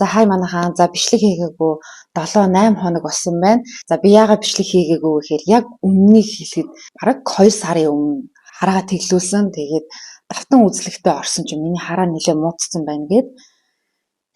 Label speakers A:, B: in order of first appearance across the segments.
A: За хай манайхан за бичлэг хийгээгүй 7-8 хоног болсон байна. За би яагаад бичлэг хийгээгүй гэхээр яг өмнөнийг хэлэхэд бараг 2 сарын өмнө хараа тэглүүлсэн. Тэгээд давтан үзлэгтээ орсон чинь миний хараа нэлээ муудсан байна гэд.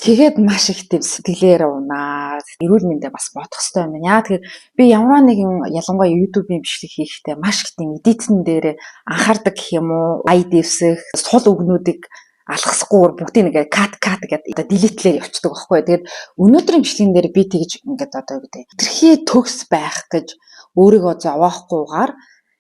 A: Тэгээд маш их тийм сэтгэлээр унаа. Эрүүл мэндэ бас бодох хэрэгтэй юм байна. Яа тэгэхээр би ямар нэгэн ялангуяа YouTube-ийн бичлэг хийхдээ маш их тийм эдитэн дээр анхаардаг гэх юм уу? Ай дэвсэх, сул үгнүүдийг алгасахгүй бүгдийг нэг кат гэдэг одоо делетлээ явчихдаг байхгүй. Тэгээд өнөөдрийн бичлэгэн дээр би тэгж ингээд одоо юу гэдэг тэрхий төгс байх гэж өөрийгөө зовоохгүйгээр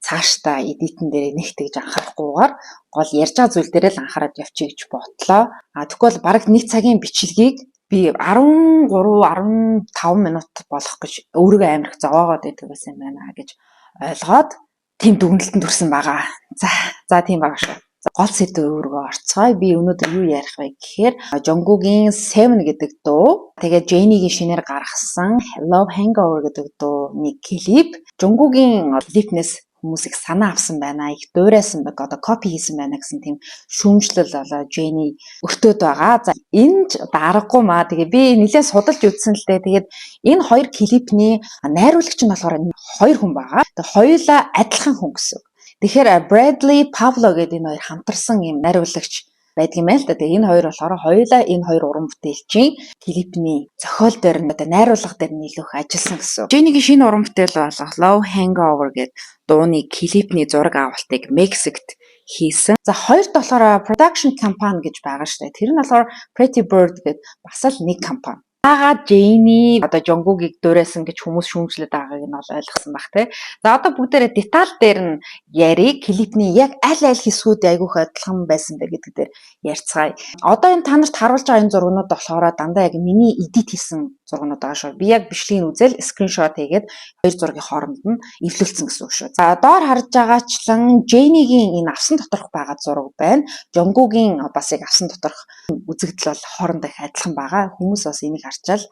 A: цаашдаа эдитэн дээр нэг тэгж анхаарахгүйгээр гол ярьж байгаа зүйл дээр л анхаарал явчих гэж бодлоо. Тэгвэл бараг 1 цагийн бичлэгийг би 13 15 минут болох гэж өөрийгөө амар их зовоогоод байдаг байсан юм байна гэж ойлгоод тийм дүгнэлтэнд хүрсэн байгаа. За тийм байгаа шүү. Гол сэдв өөргөө орцгоё. Би өнөөдөр юу ярих вэ гэхээр Jungkookийн 7 гэдэг дуу, тэгээд Jennieгийн шинээр гаргасан Love Hangover гэдэг дууны клип. Jungkookийн клипнес хүмүүс их санаа авсан байна. Их дуурайсан баг одоо копи хийсэн байна гэсэн тийм шүүмжлэл болоо Jennie өртөөд байгаа. За энэ дараагүй маа. Тэгээ би нэлээд судалж үзсэн л дээ. Тэгээд энэ хоёр клипний найруулагч нь болохоор 2 хүн байгаа. Тэгээд хоёулаа адилхан хүн гэсэн. Тэгэхээр Bradley Pavlo гэдэг энэ хоёр хамтарсан юм найруулагч байдаг юм байна л да. Тэгээ энэ хоёр болохоор хоёулаа энэ хоёр уран бүтээлчийн клипний зохиол дээр нь одоо найруулга дээр нь илүү их ажилласан гэсэн. Jennie-гийн шинэ уран бүтээл болох Love Hangover гэдэг дууны клипний зураг авалтыг Мексикт хийсэн. За хоёрт болохоор production company гэж байгаа шүү дээ. Тэр нь болохоор Pretty Bird гэдэг бас л нэг компани. Яагаад Jennie одоо Jungkookийг дуурайсан гэж хүмүүс шүүмжлээд байгааг нь бол ойлгосон баг тий. За одоо бүгдээрээ деталь дээр нь яриг клипний яг аль хэсгүүд айгүйх адилхан байсан бэ гэдэг дээр ярьцгаая. Одоо энэ та нарт харуулж байгаа энэ зургууд болохоор дандаа яг миний эдит хийсэн зургууд байгаа шүү. Би яг бичлэгийг үзэл скриншот хийгээд хоёр зургийн хооронд нь эвлүүлсэн гэсэн үг шүү. За доор харж байгаачлан Jennie-гийн энэ авсан доторх байгаа зураг байна. Jungkookийн бас яг авсан доторх үзэгдэл бол хоорондоо их адилхан байгаа. Хүмүүс бас энийг харчаал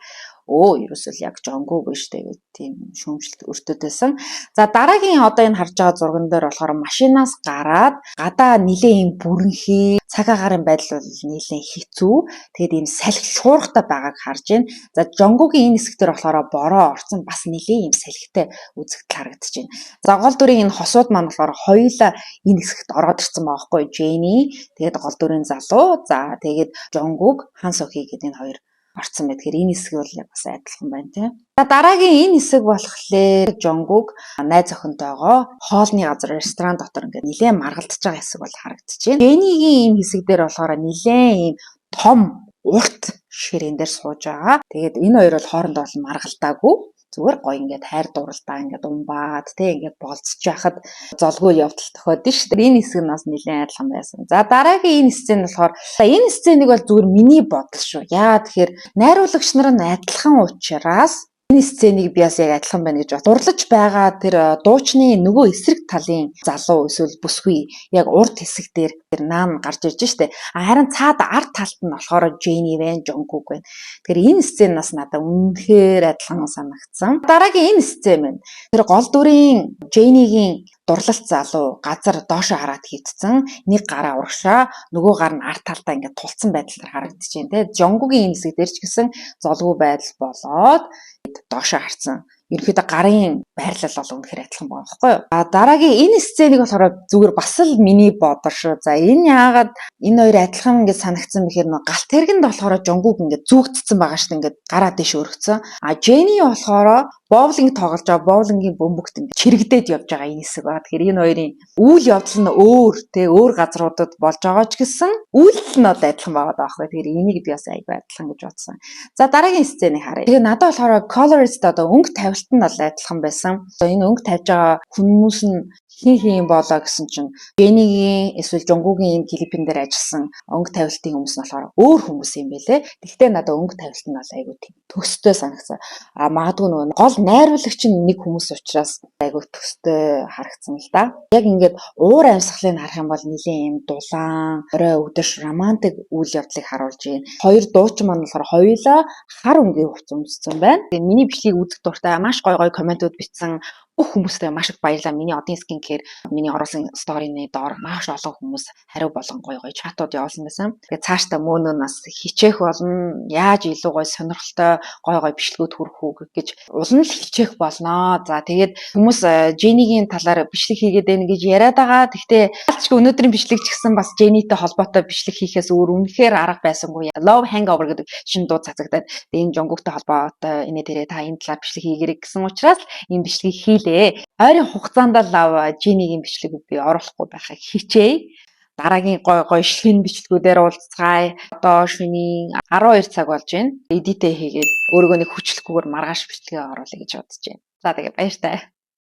A: ерөөсөө яг Jungkook биш тэгээд тийм шүүмжлэлт өртөөдөөсөн. За дараагийн одоо энэ харж байгаа зурган дээр болохоор машинаас гараад гадаа нилээн юм бүрэнхий цаг агарын байдал бол нилээн хэцүү. Тэгээд ийм салхи шуургатай байгааг харж байна. За Jungkook-ийн энэ хэсэг дээр болохоор бороо орсон бас нилээн ийм салхитай үзэгдэл харагдаж байна. За гол дүрийн энэ хосууд маань болохоор хоёулаа энэ хэсэгт ороод ирсэн байгаа байхгүй Jennie. Тэгээд гол дүрийн залуу. За тэгээд Jungkook, Han So-hee гэдэг энэ хоёр орцсон байт. Тэгэхээр энэ хэсэг бол бас адилхан байна тийм. За дараагийн энэ хэсэг болохоор Jungkook найз охинтойгоо хоолны газар ресторан дотор ингээд нилээн маргалдаж байгаа хэсэг бол харагдаж байна. Jennie-гийн энэ хэсэг дээр болохоор нилээн ийм том урт ширээн дээр сууж байгаа. Тэгээд энэ хоёр бол хоорондоо бол маргалдаагүй. Зүгээр гоё ингээд хайр дууралдаа ингээд умбаад тий ингээд болцож яхад золгүй явдал тохиодсон шүү дээ. Энэ хэсэг нь бас нэлээд адилхан байсан. За дараагийн энэ сцен болохоор энэ сценийг бол зүгээр миний бодол шүү. Яагаад тэгэхээр найруулагч нар нь адилхан учраас энэ сценийг би бас яг адилхан байна гэж бод. Дурлаж байгаа тэр дуучны нөгөө эсрэг талын залуу эсвэл бүсгүй яг урд хэсэг дээр наан гарч ирж штэ. Харин цаад ард талд нь болохоор Jennie байна, Jungkook байна. Тэгэхээр энэ сцен нас надад үнэхээр адилхан санагдсан. Дараагийн энэ сцен байна. Тэр гол дүрийн Jennie-гийн дурлалт залуу газар доошо хараад хийцсэн. Нэг гараа урагшаа, нөгөө гар нь ард талдаа ингээд тулцсан байдлаар харагдаж байна те. Jungkook-ийн энэ хэсэг дээр ч гэсэн золгүй байдал болоод доошо харцсан. Ерөнхийдөө гарын байрлал бол үнэхээр адилхан байгаа байхгүй юу? Дараагийн энэ сценийг болохоор зүгээр бас л миний бодол шүү. За энэ яагаад энэ хоёр адилхан гэж санагдсан бэхээр нөө галт тэргэнд болохоор Jungkook ингээд зүгтцсэн байгаа шүү. Ингээд гараа дэш өргөцсөн. Jennie болохоор боулинг тоглож байгаа боулингийн бөмбөгт ингээд чирэгдээд явж байгаа энэ хэсэг байна. Тэгэхээр энэ хоёрын үйл явдал нь өөр газруудад болж байгаа ч гэсэн үйлдэл нь бол адилхан байгаа даахгүй. Тэгэхээр энийг би бас айгүй адилхан гэж бодсон. За дараагийн сценийг харъя. Тэгээ надад болохоор colorist одоо өнгө тавилт нь бол адилхан байсан. Энэ өнгө тавьж байгаа хүмүүс нь хин болоо гэсэн чинь Jennie-гийн эсвэл Jungkook-ийн энэ клипэн дээр ажилласан өнгө тавилтын хүмүүс нь болохоор өөр хүмүүс юм байлээ. Тэгвэл надад өнгө тавилт нь бол айгүй тийм төстэй санагдсан. Магадгүй нөгөө гол найруулагч нь нэг хүмүүс учраас айгүй төстэй харагдсан л да. Яг ингээд уур амьсгалыг харах юм бол нэлийн юм дулаан, орой өдөш романтик үйл явдлыг харуулж байна. Хоёр дуучин маань болохоор хоёулаа хар өнгийн хувцас өмссөн байна. Тэгээ миний бичлэгийг үзэх дуртай маш гой комментууд бичсэн бүх хүмүүстээ маш их баярлалаа. Миний одын skincare, миний оруулсан story-ны доор маш олон хүмүүс хариу болон гоё гоё чатууд явуулсан байсан. Тэгээд цаашдаа мөн нас хичээх болно. Яаж илүү гоё сонирхолтой гоё гоё бичлэгүүд хүргэх үү гэж улам л хичээх болноо. За тэгээд хүмүүс Jenny-гийн талаар бичлэг хийгээд байна гэж яриад байгаа. Гэхдээ өнөөдрийн бичлэг ч гэсэн бас Jenny-тэй холбоотой бичлэг хийхээс өөр үнэхээр арга байсангүй. Love Hangover гэдэг шинэ дуу цацагдаад энэ Jungkook-тэй холбоотой инээ тэрэ та энэ талаар бичлэг хийгэрэй гэсэн учраас энэ бичлэгийг хийлээ. Ойрын хугацаанд л Jenny-гийн бичлэг би оруулахгүй байхыг хичээе. Дараагийн гой гой шинэ бичлэгүүдээр уулзцгаая. Одоо шөнийн 12 цаг болж байна. Эдитээ хийгээд өөрийгөө нэг хүчлэхгүйгээр маргааш бичлэгээ оруулъя гэж бодож байна. За тэгээ баяртай.